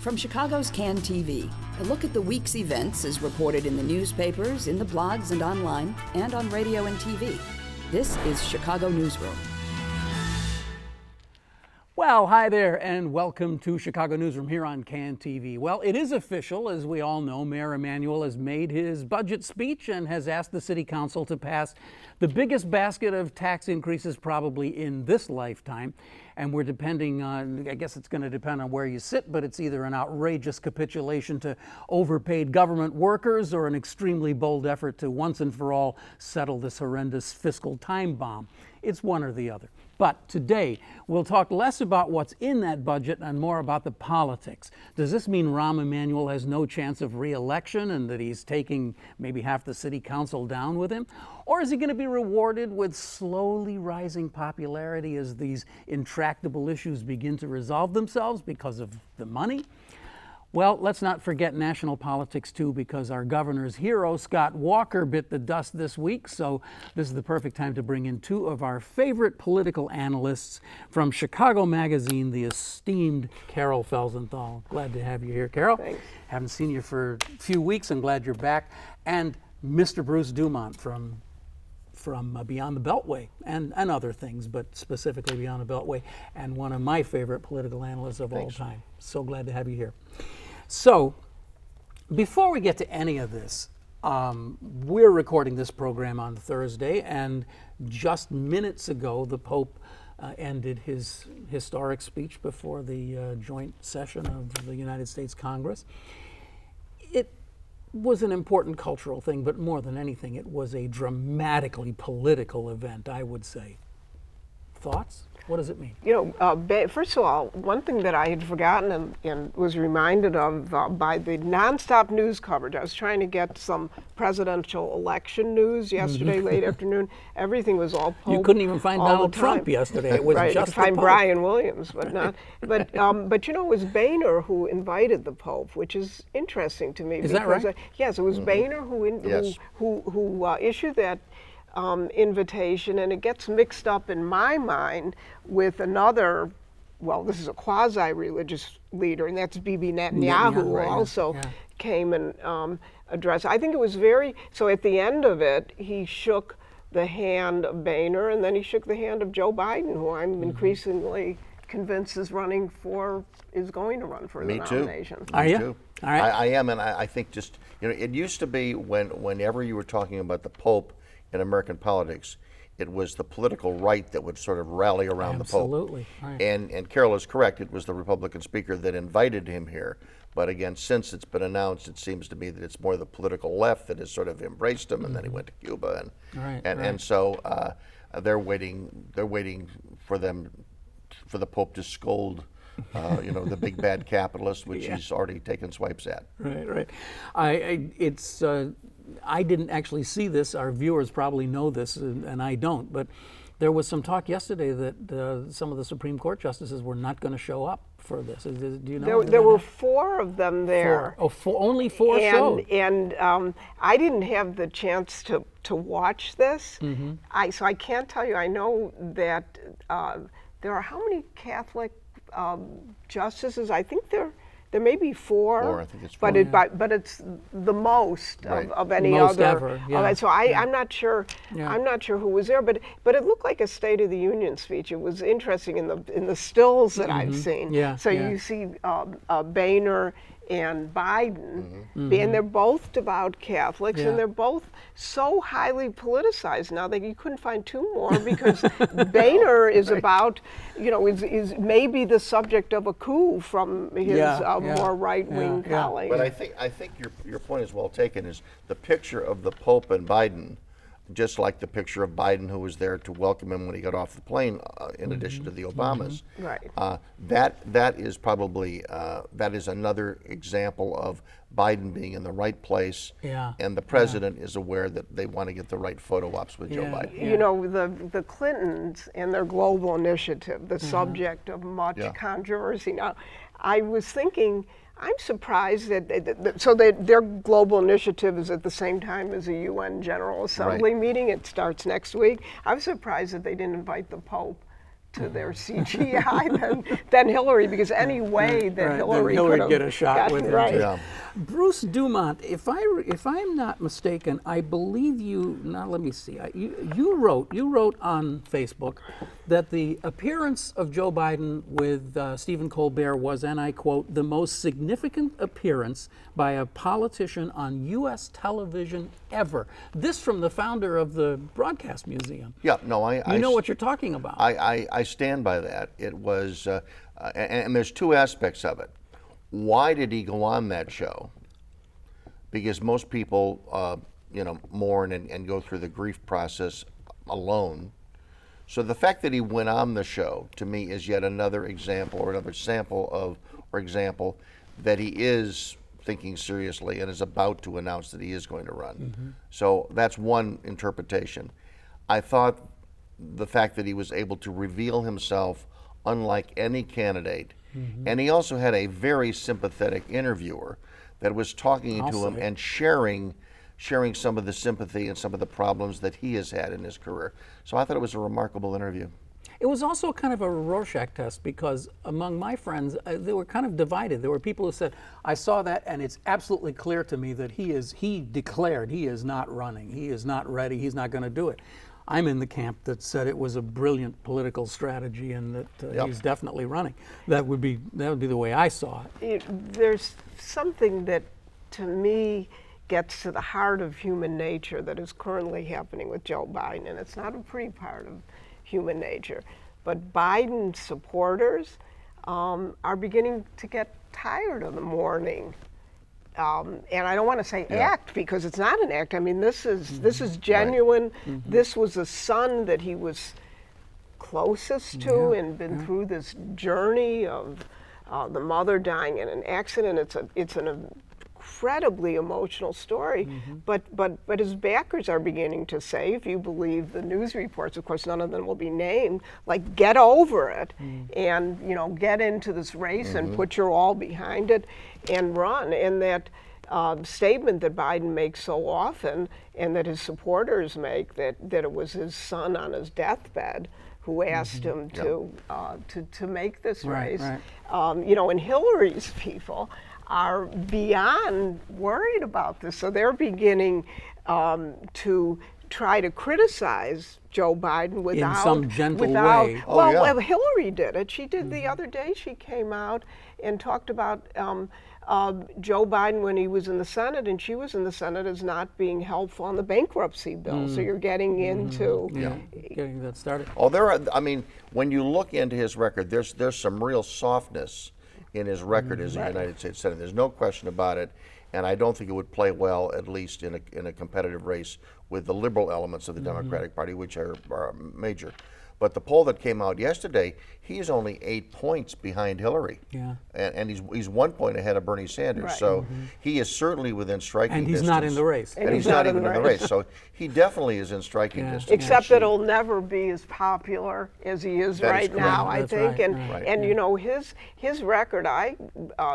From Chicago's CAN TV, a look at the week's events is reported in the newspapers, in the blogs and online, and on radio and TV. This is Chicago Newsroom. Well, hi there, and welcome to Chicago Newsroom here on CAN TV. Well, it is official, as we all know. Mayor Emanuel has made his budget speech and has asked the City Council to pass the biggest basket of tax increases probably in this lifetime. And we're depending on, I guess it's going to depend on where you sit, but it's either an outrageous capitulation to overpaid government workers or an extremely bold effort to once and for all settle this horrendous fiscal time bomb. It's one or the other. But today, we'll talk less about what's in that budget and more about the politics. Does this mean Rahm Emanuel has no chance of re-election and that he's taking maybe half the city council down with him? Or is he going to be rewarded with slowly rising popularity as these intractable issues begin to resolve themselves because of the money? Well, let's not forget national politics, too, because our governor's hero, Scott Walker, bit the dust this week. So this is the perfect time to bring in two of our favorite political analysts from Chicago Magazine, the esteemed Carol Felsenthal. Glad to have you here, Carol. Thanks. Haven't seen you for a few weeks. I'm glad you're back. And Mr. Bruce DuMont from Beyond the Beltway and other things, but specifically Beyond the Beltway, and one of my favorite political analysts of all time. So glad to have you here. So, before we get to any of this, we're recording this program on Thursday, and just minutes ago, the Pope ended his historic speech before the joint session of the United States Congress. It was an important cultural thing, but more than anything, it was a dramatically political event, I would say. Thoughts? What does it mean? You know, first of all, one thing that I had forgotten and was reminded of by the nonstop news coverage. I was trying to get some presidential election news yesterday, late afternoon. Everything was all Pope. You couldn't even find Donald Trump yesterday. It was right, just you could find the Pope. Brian Williams, but not. But you know, it was Boehner who invited the Pope, which is interesting to me. Is that right? Yes, it was Boehner who issued that invitation, and it gets mixed up in my mind with another, well, this is a quasi-religious leader, and that's Bibi Netanyahu, who also came and addressed. I think it was so at the end of it, he shook the hand of Boehner, and then he shook the hand of Joe Biden, who I'm increasingly convinced is going to run for the nomination. Are you? Too. All right. I am, and I think just, you know, it used to be whenever you were talking about the Pope in American politics, it was the political right that would sort of rally around the Pope. Absolutely. Right. And Carol is correct, it was the Republican speaker that invited him here. But again, since it's been announced, it seems to me that it's more the political left that has sort of embraced him, and then he went to Cuba, and so they're waiting for the Pope to scold the big bad capitalist, which he's already taken swipes at. Right. I didn't actually see this. Our viewers probably know this, and I don't. But there was some talk yesterday that some of the Supreme Court justices were not going to show up for this. Do you know? There were four of them there. Only four showed. And I didn't have the chance to watch this. So I can't tell you. I know that there are how many Catholic justices? I think there may be four, I think it's four. But it's the most of any most other. Ever, So I'm not sure. I'm not sure who was there, but it looked like a State of the Union speech. It was interesting in the stills that I've seen. You see Boehner and Biden, and they're both devout Catholics, and they're both so highly politicized now that you couldn't find two more, because Boehner is about, is maybe the subject of a coup from his more right-wing colleagues. But I think your point is well taken. Is the picture of the Pope and Biden, just like the picture of Biden, who was there to welcome him when he got off the plane, in addition to the Obamas. Right. That is probably that is another example of Biden being in the right place, and the president is aware that they want to get the right photo ops with Joe Biden. You know, the Clintons and their global initiative, the subject of much controversy. Now, I was thinking, I'm surprised that their global initiative is at the same time as a UN General Assembly meeting. It starts next week. I was surprised that they didn't invite the Pope to their CGI than Hillary, because any way that Hillary could get a shot with it. Right. Yeah. Bruce DuMont, if I'm not mistaken, I believe you. Now let me see. You wrote on Facebook that the appearance of Joe Biden with Stephen Colbert was, and I quote, the most significant appearance by a politician on U.S. television ever. This from the founder of the Broadcast Museum. Yeah, no, You know what you're talking about. I stand by that. It was, and there's two aspects of it. Why did he go on that show? Because most people, mourn and go through the grief process alone. So the fact that he went on the show, to me, is yet another example or another example that he is thinking seriously and is about to announce that he is going to run. Mm-hmm. So that's one interpretation. I thought the fact that he was able to reveal himself unlike any candidate, and he also had a very sympathetic interviewer that was talking to him and sharing some of the sympathy and some of the problems that he has had in his career. So I thought it was a remarkable interview. It was also kind of a Rorschach test, because among my friends, they were kind of divided. There were people who said, I saw that and it's absolutely clear to me that he declared he is not running. He is not ready. He's not going to do it. I'm in the camp that said it was a brilliant political strategy and that he's definitely running. That would be the way I saw it. There's something that, to me, gets to the heart of human nature that is currently happening with Joe Biden, and it's not a pretty part of human nature. But Biden supporters are beginning to get tired of the mourning. And I don't want to say act, because it's not an act. I mean, this is genuine. Right. This was a son that he was closest to and been through this journey of the mother dying in an accident. It's an incredibly emotional story. But his backers are beginning to say, if you believe the news reports, of course none of them will be named, like, get over it and get into this race and put your all behind it and run. And that statement that Biden makes so often, and that his supporters make, that it was his son on his deathbed who asked him to make this race. Right. And Hillary's people are beyond worried about this, so they're beginning to try to criticize Joe Biden without in some gentle way. Well, Hillary did it. She did the other day. She came out and talked about Joe Biden when he was in the Senate, and she was in the Senate, as not being helpful on the bankruptcy bill. So you're getting into getting that started. Oh, when you look into his record, there's some real softness in his record as a United States Senator. There's no question about it, and I don't think it would play well, at least in a competitive race with the liberal elements of the Democratic Party, which are major. But the poll that came out yesterday, he's only 8 points behind Hillary. Yeah. And he's 1 point ahead of Bernie Sanders. Right. So he is certainly within striking distance. And he's not in the race. And he's not even in the race. So he definitely is in striking distance. Except that he'll never be as popular as he is right now, I think. Right. And his record,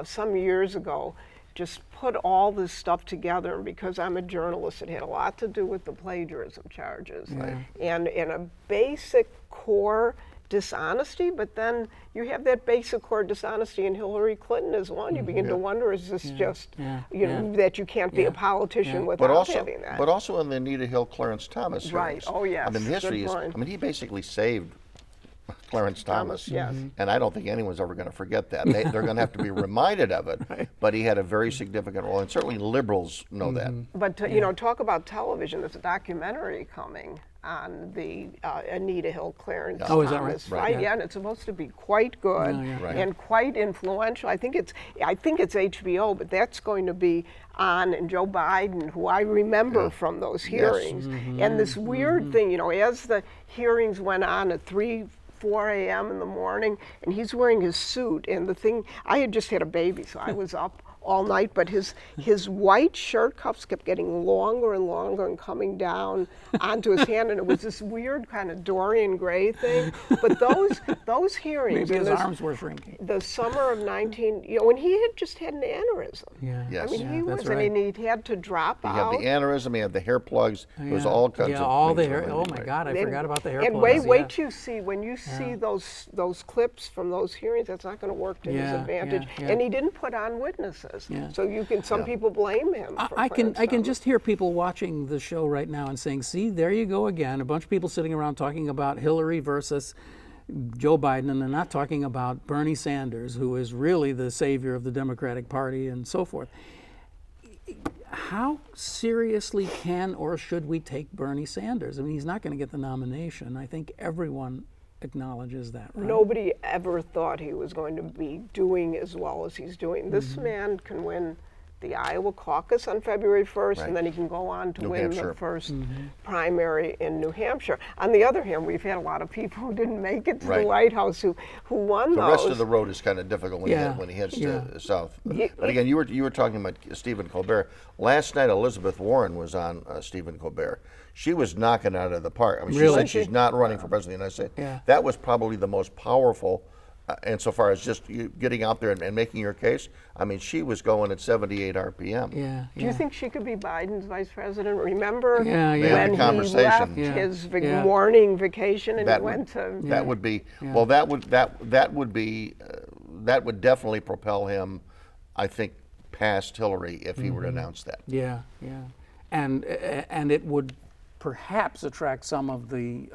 some years ago, just put all this stuff together, because I'm a journalist. It had a lot to do with the plagiarism charges and a basic core dishonesty, but then you have that basic core dishonesty in Hillary Clinton as well. You begin to wonder, is this just that you can't be a politician without having that? But also in the Anita Hill, Clarence Thomas hearings. Right. Oh yes. I mean, history is. He basically saved Clarence Thomas. Yes. And I don't think anyone's ever going to forget that. They're going to have to be reminded of it. Right. But he had a very significant role, and certainly liberals know that. But talk about television. There's a documentary coming on the Anita Hill, Clarence Thomas is that right? Fight. Yeah, and it's supposed to be quite good and quite influential. I think it's HBO, but that's going to be on, and Joe Biden, who I remember from those hearings. And this weird thing, as the hearings went on at 4 a.m. in the morning, and he's wearing his suit, and the thing, I had just had a baby, so I was up all night, but his white shirt cuffs kept getting longer and longer and coming down onto his hand, and it was this weird kind of Dorian Gray thing. But those hearings, maybe his arms were shrinking. The summer of 19, when he had just had an aneurysm. Yeah. Yes. I mean, he was, right. and he had to drop out. He had the aneurysm, he had the hair plugs, it was all kinds of all the things hair. related, Oh my right. God, I forgot about the hair And plugs. wait till you see, when you see those clips from those hearings, that's not going to work to his advantage. Yeah. And he didn't put on witnesses. Yeah. So some people blame him for I can Felsenthal. just hear people watching the show right now and saying, see, there you go again, a bunch of people sitting around talking about Hillary versus Joe Biden, and they're not talking about Bernie Sanders, who is really the savior of the Democratic Party and so forth. How seriously can or should we take Bernie Sanders? I mean, he's not going to get the nomination. I think everyone acknowledges that, right? Nobody ever thought he was going to be doing as well as he's doing. This man can win the Iowa caucus on February 1st, and then he can go on to win the first primary in New Hampshire. On the other hand, we've had a lot of people who didn't make it to the White House who won those. The rest of the road is kind of difficult when he heads to the south. But again, you were talking about Stephen Colbert. Last night, Elizabeth Warren was on Stephen Colbert. She was knocking it out of the park. I mean, she said she's not running for president of the United States. Yeah. That was probably the most powerful. Insofar as just you getting out there and making your case, I mean, she was going at 78 RPM. Yeah. Do you think she could be Biden's vice president? Remember when had the he conversation. left his morning vacation and That he went to... That would be well. That would definitely propel him, I think, past Hillary if he were to announce that. Yeah. And it would perhaps attract some of the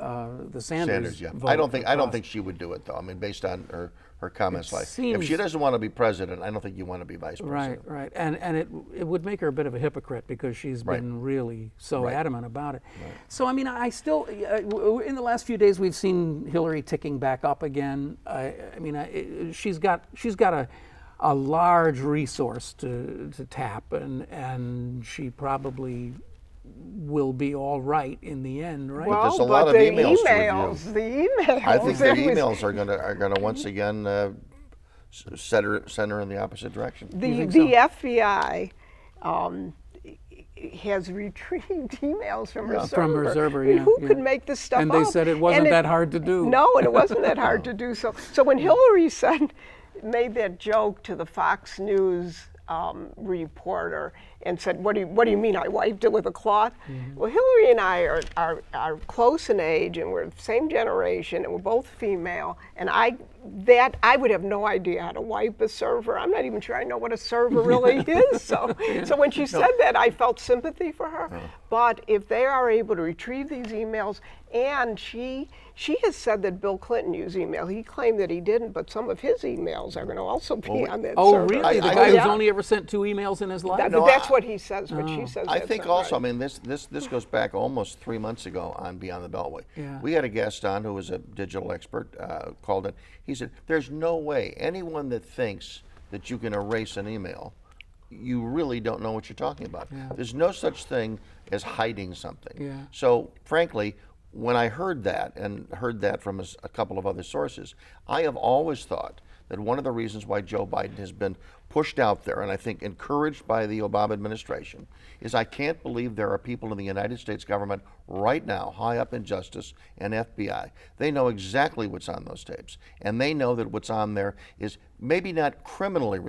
Sanders vote. I don't think she would do it though. I mean, based on her comments, if she doesn't want to be president, I don't think you want to be vice president. Right. And it would make her a bit of a hypocrite because she's been really so adamant about it. Right. So I mean, I still in the last few days we've seen Hillary ticking back up again. She's got a large resource to tap, and she probably will be all right in the end, right? Well, there's a lot of emails to the emails. I think the emails are going to once again send her in the opposite direction. The FBI has retrieved emails from her server. From her server, I mean, who could make this stuff up? And they said it wasn't that hard to do. No, and it wasn't that hard to do. So when Hillary made that joke to the Fox News reporter and said, what do you mean I wiped it with a cloth? Well, Hillary and I are close in age, and we're the same generation, and we're both female, and I would have no idea how to wipe a server. I'm not even sure I know what a server really is. So when she said that, I felt sympathy for her. But if they are able to retrieve these emails, and she has said that Bill Clinton used email. He claimed that he didn't, but some of his emails are going to also be on that server. Oh, really? The guy who's only ever sent 2 emails in his life? That's what he says, but she says I that's think not also, right. I mean, this goes back almost 3 months ago on Beyond the Beltway. Yeah. We had a guest on who was a digital expert, called it. He said, there's no way anyone that thinks that you can erase an email, you really don't know what you're talking about. Yeah. There's no such thing as hiding something. Yeah. So, frankly, when I heard that, and heard that from a couple of other sources, I have always thought that one of the reasons why Joe Biden has been pushed out there, and I think encouraged by the Obama administration, is I can't believe there are people in the United States government right now, high up in Justice and FBI. They know exactly what's on those tapes, and they know that what's on there is maybe not criminally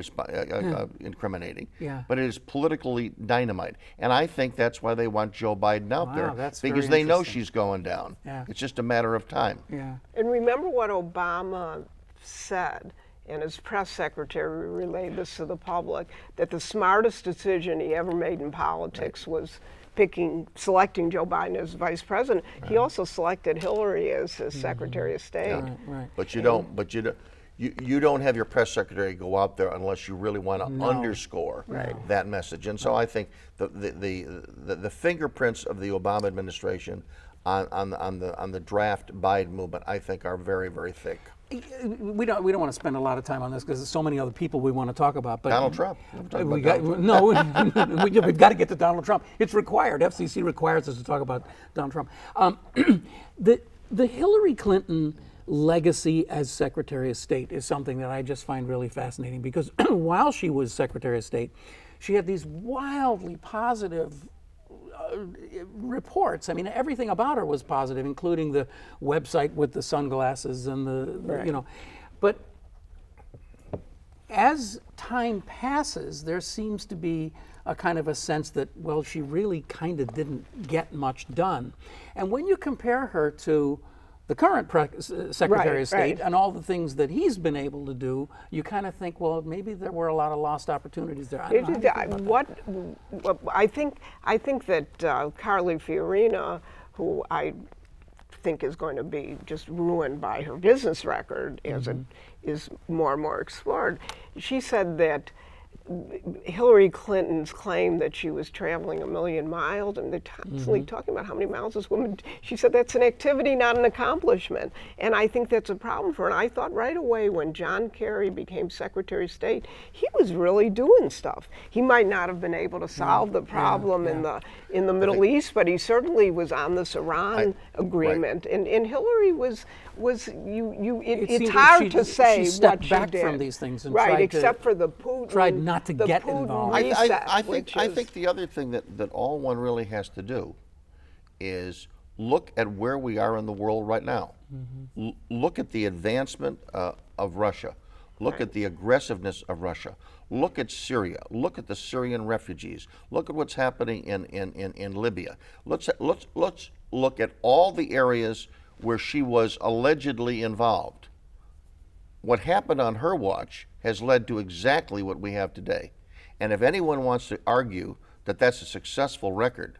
incriminating, but it is politically dynamite. And I think that's why they want Joe Biden out there, because they know she's going down. Yeah. It's just a matter of time. Yeah. And remember what Obama said, and his press secretary relayed this to the public, that the smartest decision he ever made in politics was selecting Joe Biden as vice president. He also selected Hillary as his Secretary of State. Right. But you don't have your press secretary go out there unless you really want to underscore that message. And so I think the fingerprints of the Obama administration on the draft Biden movement, I think, are very, very thick. We don't want to spend a lot of time on this because there's so many other people we want to talk about. But Donald Trump. we've got to get to Donald Trump. It's required. FCC requires us to talk about Donald Trump. The Hillary Clinton legacy as Secretary of State is something that I just find really fascinating, because while she was Secretary of State, she had these wildly positive reports. I mean, everything about her was positive, including the website with the sunglasses and the. But as time passes, there seems to be a kind of a sense that, well, she really kind of didn't get much done. And when you compare her to the current Secretary of State and all the things that he's been able to do, you kind of think, well, maybe there were a lot of lost opportunities there. I don't know I think that Carly Fiorina, who I think is going to be just ruined by her business record as it is more and more explored, she said that Hillary Clinton's claim that she was traveling 1,000,000 miles, and they're constantly talking about how many miles this woman, she said that's an activity, not an accomplishment. And I think that's a problem for her. And I thought right away when John Kerry became Secretary of State, he was really doing stuff. He might not have been able to solve the problem in the Middle East, but he certainly was on this Iran agreement. And Hillary it's hard to say she stepped what she back did. from these things and except for the Putin. Tried not to get Putin involved. I think the other thing that all one really has to do is look at where we are in the world right now. Look at the advancement of Russia. Look at the aggressiveness of Russia. Look at Syria. Look at the Syrian refugees. Look at what's happening in Libya. Let's look at all the areas where she was allegedly involved. What happened on her watch has led to exactly what we have today. And if anyone wants to argue that that's a successful record,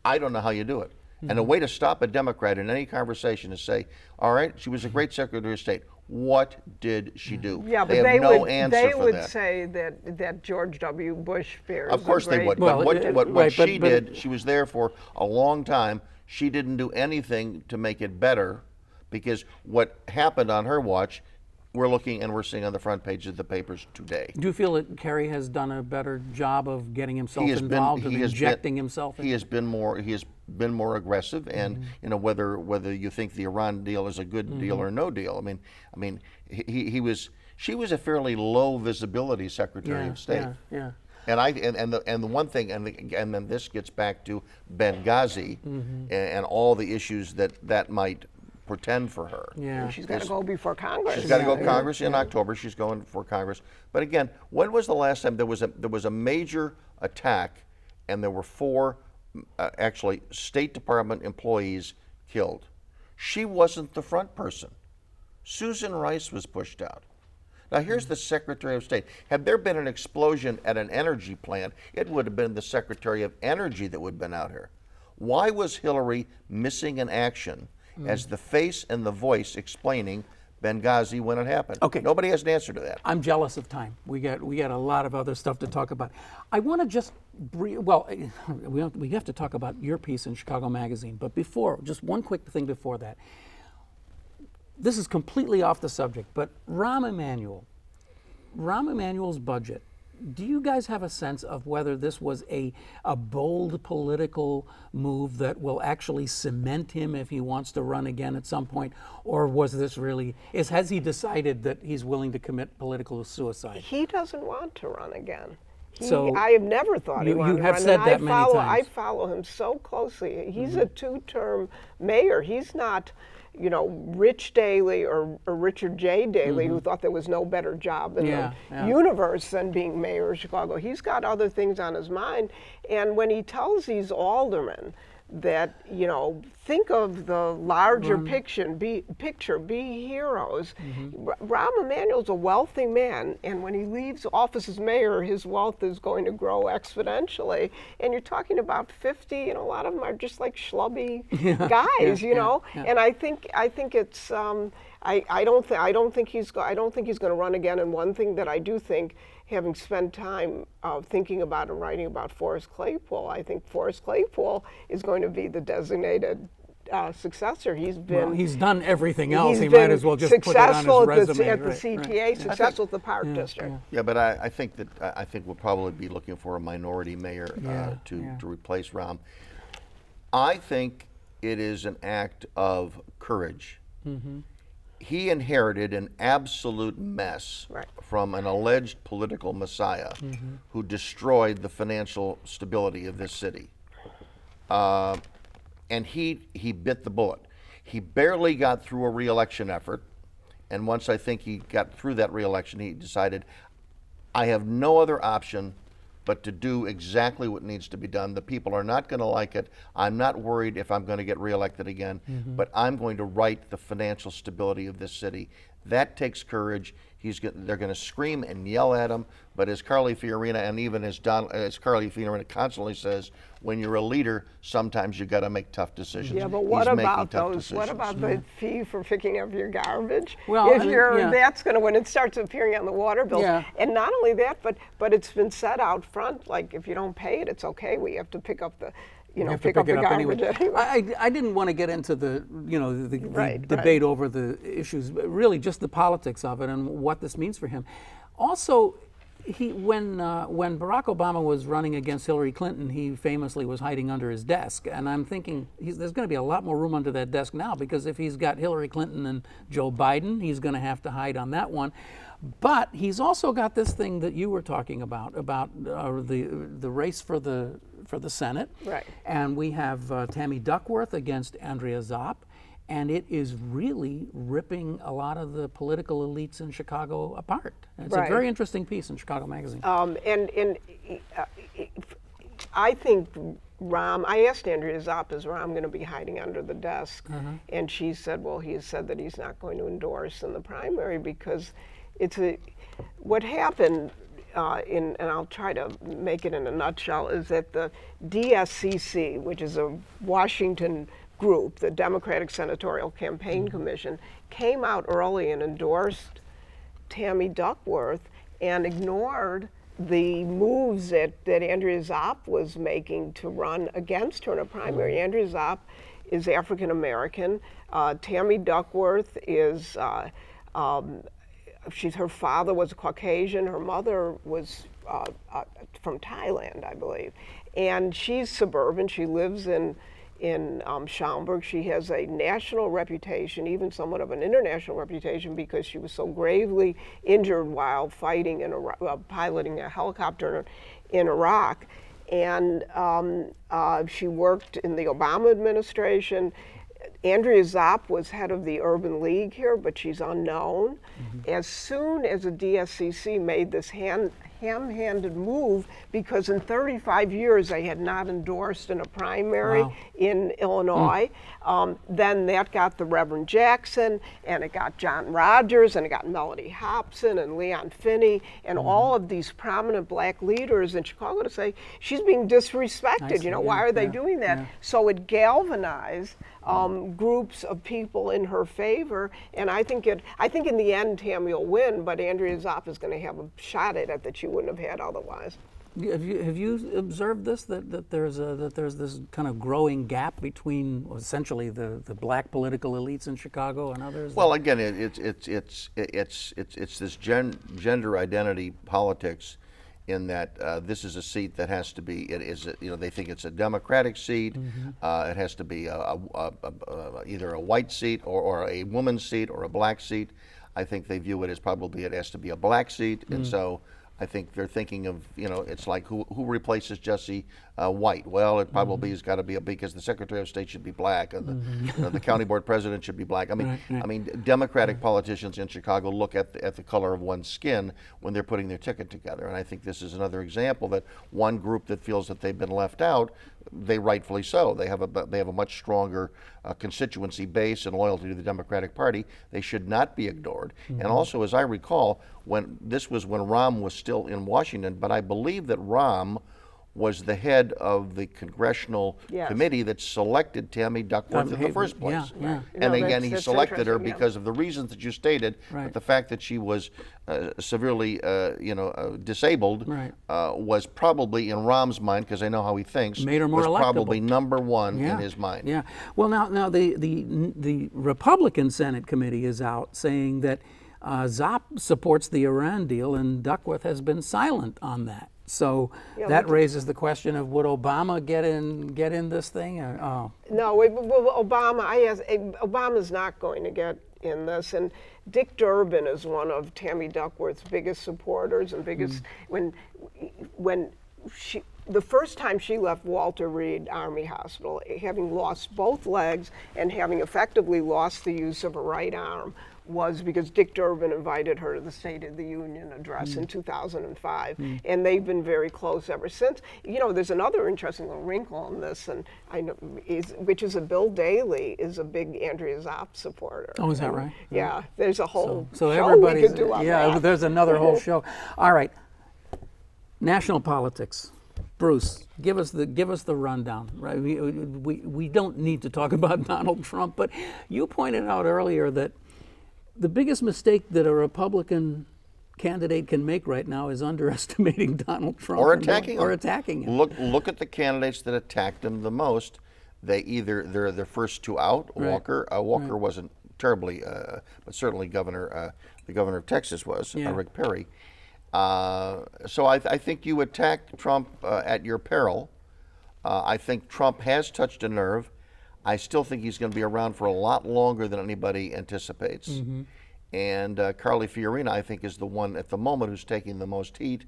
I don't know how you do it. And the way to stop a Democrat in any conversation is say, all right, she was a great Secretary of State. What did she do? Yeah, but they have no answer they for would that. say that George W. Bush bears Of course they would. Well, But what she did, she was there for a long time. She didn't do anything to make it better, because what happened on her watch, we're looking and we're seeing on the front pages of the papers today. Do you feel that Kerry has done a better job of getting himself involved, of injecting himself in? He has been more aggressive, and you know, whether you think the Iran deal is a good deal or no deal. I mean, she was a fairly low visibility Secretary of State. Yeah. And the one thing, and then this gets back to Benghazi and all the issues that might portend for her. Yeah, she's got to go before Congress. She's got to go to Congress in October. She's going for Congress. But again, when was the last time there was a major attack, and there were 4 actually State Department employees killed? She wasn't the front person. Susan Rice was pushed out. Now here's the Secretary of State. Had there been an explosion at an energy plant, it would have been the Secretary of Energy that would have been out here. Why was Hillary missing in action as the face and the voice explaining Benghazi when it happened? Okay. Nobody has an answer to that. I'm jealous of time. We got a lot of other stuff to talk about. I want to just we have to talk about your piece in Chicago Magazine, but before, just one quick thing before that. This is completely off the subject, but Rahm Emanuel's budget, do you guys have a sense of whether this was a bold political move that will actually cement him if he wants to run again at some point, or was this really, has he decided that he's willing to commit political suicide? He doesn't want to run again. I have never thought he wanted to run. You have said that many times. I follow him so closely. He's a 2-term mayor. He's not, Rich Daley or Richard J. Daley, who thought there was no better job in the universe than being mayor of Chicago. He's got other things on his mind. And when he tells these aldermen that, think of the larger picture, be heroes. Rahm Emanuel's a wealthy man, and when he leaves office as mayor, his wealth is going to grow exponentially. And you're talking about 50, and a lot of them are just like schlubby guys, And I think it's I don't think he's going to run again. And one thing that I do think, having spent time thinking about and writing about Forrest Claypool, I think Forrest Claypool is going to be the designated successor. He's done everything else. He might as well just put it on his resume. At the CTA, successful at the Park District. Yeah, but I think we'll probably be looking for a minority mayor to replace Rahm. I think it is an act of courage. he inherited an absolute mess from an alleged political messiah who destroyed the financial stability of this city. And he bit the bullet. He barely got through a re-election effort, and once I think he got through that re-election, he decided, I have no other option but to do exactly what needs to be done. The people are not going to like it. I'm not worried if I'm going to get reelected again, but I'm going to right the financial stability of this city. That takes courage. They're going to scream and yell at him, but as Carly Fiorina and even as Carly Fiorina constantly says, when you're a leader, sometimes you got to make tough decisions. Yeah, but what about those? Decisions. What about the fee for picking up your garbage? Well, that's going to, when it starts appearing on the water bills. And not only that, but it's been said out front, like if you don't pay it, it's okay. We have to pick up the. Pick up the garbage anyway. I didn't want to get into the debate over the issues, but really just the politics of it and what this means for him. Also, when Barack Obama was running against Hillary Clinton, he famously was hiding under his desk, and I'm thinking there's going to be a lot more room under that desk now, because if he's got Hillary Clinton and Joe Biden, he's going to have to hide on that one. But he's also got this thing that you were talking about the race for the Senate. Right. And we have Tammy Duckworth against Andrea Zopp, and it is really ripping a lot of the political elites in Chicago apart. It's a very interesting piece in Chicago Magazine. I think I asked Andrea Zopp, is Rahm going to be hiding under the desk? And she said, well, he has said that he's not going to endorse in the primary because what happened, and I'll try to make it in a nutshell, is that the DSCC, which is a Washington group, the Democratic Senatorial Campaign Commission, came out early and endorsed Tammy Duckworth and ignored the moves that Andrea Zopp was making to run against her in a primary. Andrea Zopp is African American. Tammy Duckworth is her father was a Caucasian. Her mother was from Thailand, I believe, and she's suburban. She lives in Schaumburg. She has a national reputation, even somewhat of an international reputation, because she was so gravely injured while fighting piloting a helicopter in Iraq, and she worked in the Obama administration. Andrea Zopp was head of the Urban League here, but she's unknown. As soon as the DSCC made this ham-handed move, because in 35 years they had not endorsed in a primary in Illinois, then that got the Reverend Jackson, and it got John Rogers, and it got Melody Hobson and Leon Finney, and all of these prominent black leaders in Chicago to say, she's being disrespected, why are they doing that? So it galvanized groups of people in her favor, and I think in the end Tammy will win, but Andrea Zopp is going to have a shot at it that she wouldn't have had otherwise. Have you observed this, that there's this kind of growing gap between essentially the black political elites in Chicago and others? Well, again, it's this gender identity politics, in that this is a seat that has to be, they think it's a Democratic seat. It has to be either a white seat or a woman's seat or a black seat. I think they view it as probably it has to be a black seat, and so I think they're thinking of, it's like who replaces Jesse White? Well, it probably has got to be because the Secretary of State should be black, and the county board president should be black. I mean, Democratic politicians in Chicago look at the color of one's skin when they're putting their ticket together, and I think this is another example that one group that feels that they've been left out, they rightfully so. They have a much stronger constituency base and loyalty to the Democratic Party. They should not be ignored. And also, as I recall, when Rahm was still in Washington, but I believe that Rahm was the head of the congressional committee that selected Tammy Duckworth in the first place. And again, he selected her because of the reasons that you stated, but the fact that she was severely, disabled was probably in Rahm's mind, because I know how he thinks, made her more was electable. Probably number one in his mind. Yeah. Well, now the Republican Senate committee is out saying that Zopp supports the Iran deal, and Duckworth has been silent on that. So that raises the question of, would Obama get in this thing? Or, No, Obama's not going to get in this. And Dick Durbin is one of Tammy Duckworth's biggest supporters and biggest, when she, the first time she left Walter Reed Army Hospital, having lost both legs and having effectively lost the use of her right arm, was because Dick Durbin invited her to the State of the Union address in 2005, and they've been very close ever since. You know, there's another interesting little wrinkle in this, and I know, which is that Bill Daley is a big Andrea Zopp supporter. Oh, is that right? Yeah, there's a whole so show everybody's, we could do on that. there's another whole show. All right, national politics. Bruce, give us the rundown. Right, we don't need to talk about Donald Trump, but you pointed out earlier that the biggest mistake that a Republican candidate can make right now is underestimating Donald Trump or attacking him. Or attacking him. Look at the candidates that attacked him the most. They're the first two out. Right. Walker wasn't terribly, but certainly the governor of Texas was, Rick Perry. So I think you attacked Trump at your peril. I think Trump has touched a nerve. I still think he's going to be around for a lot longer than anybody anticipates. And Carly Fiorina, I think, is the one at the moment who's taking the most heat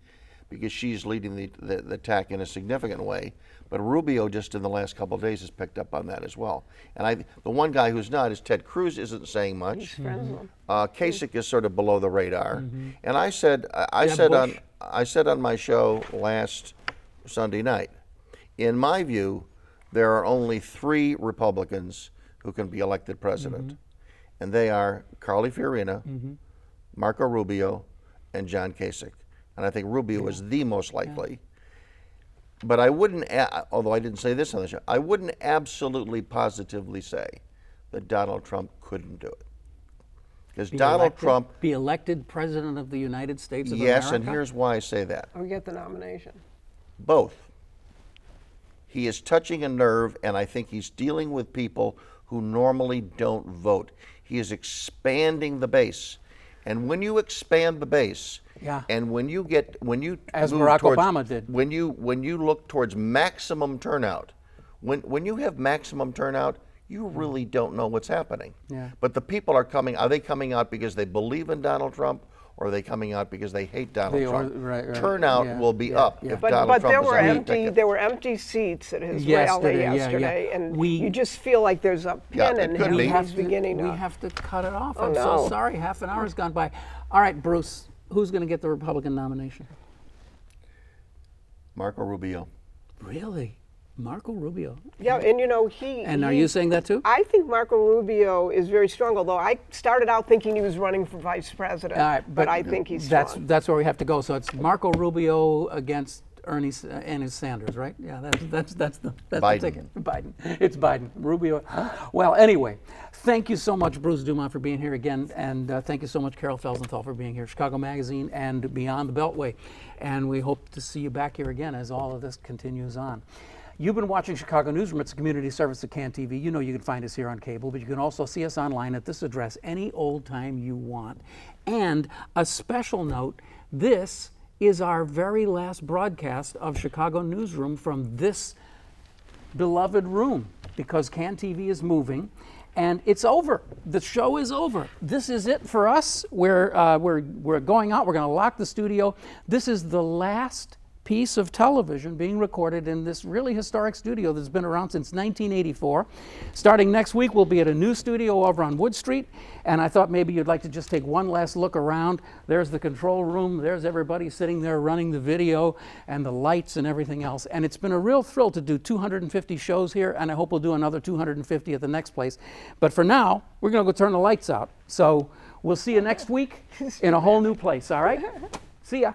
because she's leading the attack in a significant way. But Rubio, just in the last couple of days, has picked up on that as well. And the one guy who's not is Ted Cruz. Isn't saying much. He's friends with him. Kasich is sort of below the radar. And I said on my show last Sunday night, in my view, there are only 3 Republicans who can be elected president, and they are Carly Fiorina, Marco Rubio, and John Kasich. And I think Rubio is the most likely. But I wouldn't, although I didn't say this on the show, I wouldn't absolutely positively say that Donald Trump couldn't do it. Because Donald Trump... Be elected president of the United States of America? Yes, and here's why I say that. Or get the nomination. Both. He is touching a nerve, and I think he's dealing with people who normally don't vote. He is expanding the base. And when you expand the base, and when you as Barack Obama did, when you look towards maximum turnout, when you have maximum turnout, you really don't know what's happening. But the people are they coming out because they believe in Donald Trump, or are they coming out because they hate Donald Trump? Turnout will be up if Donald Trump is on the ticket. There were empty seats at his rally yesterday, and you just feel like there's a pin in him. He's beginning we have to cut it off. Oh, I'm no. so sorry. Half an hour's gone by. All right, Bruce, who's going to get the Republican nomination? Marco Rubio. Really? Marco Rubio. Yeah, and you know, And are you saying that too? I think Marco Rubio is very strong, although I started out thinking he was running for vice president. All right, but I think he's strong. That's where we have to go. So it's Marco Rubio against Ernie Sanders, right? Yeah, that's the ticket. Biden. It's Biden. Rubio. Well, anyway, thank you so much, Bruce DuMont, for being here again, and thank you so much, Carol Felsenthal, for being here, Chicago Magazine and Beyond the Beltway. And we hope to see you back here again as all of this continues on. You've been watching Chicago Newsroom. It's a community service of CAN TV. You know you can find us here on cable, but you can also see us online at this address any old time you want. And a special note, this is our very last broadcast of Chicago Newsroom from this beloved room, because CAN TV is moving and it's over. The show is over. This is it for us. We're going out. We're going to lock the studio. This is the last piece of television being recorded in this really historic studio that's been around since 1984. Starting next week, we'll be at a new studio over on Wood Street, and I thought maybe you'd like to just take one last look around. There's the control room. There's everybody sitting there running the video and the lights and everything else. And it's been a real thrill to do 250 shows here, and I hope we'll do another 250 at the next place. But for now, we're going to go turn the lights out. So we'll see you next week in a whole new place, all right? See ya.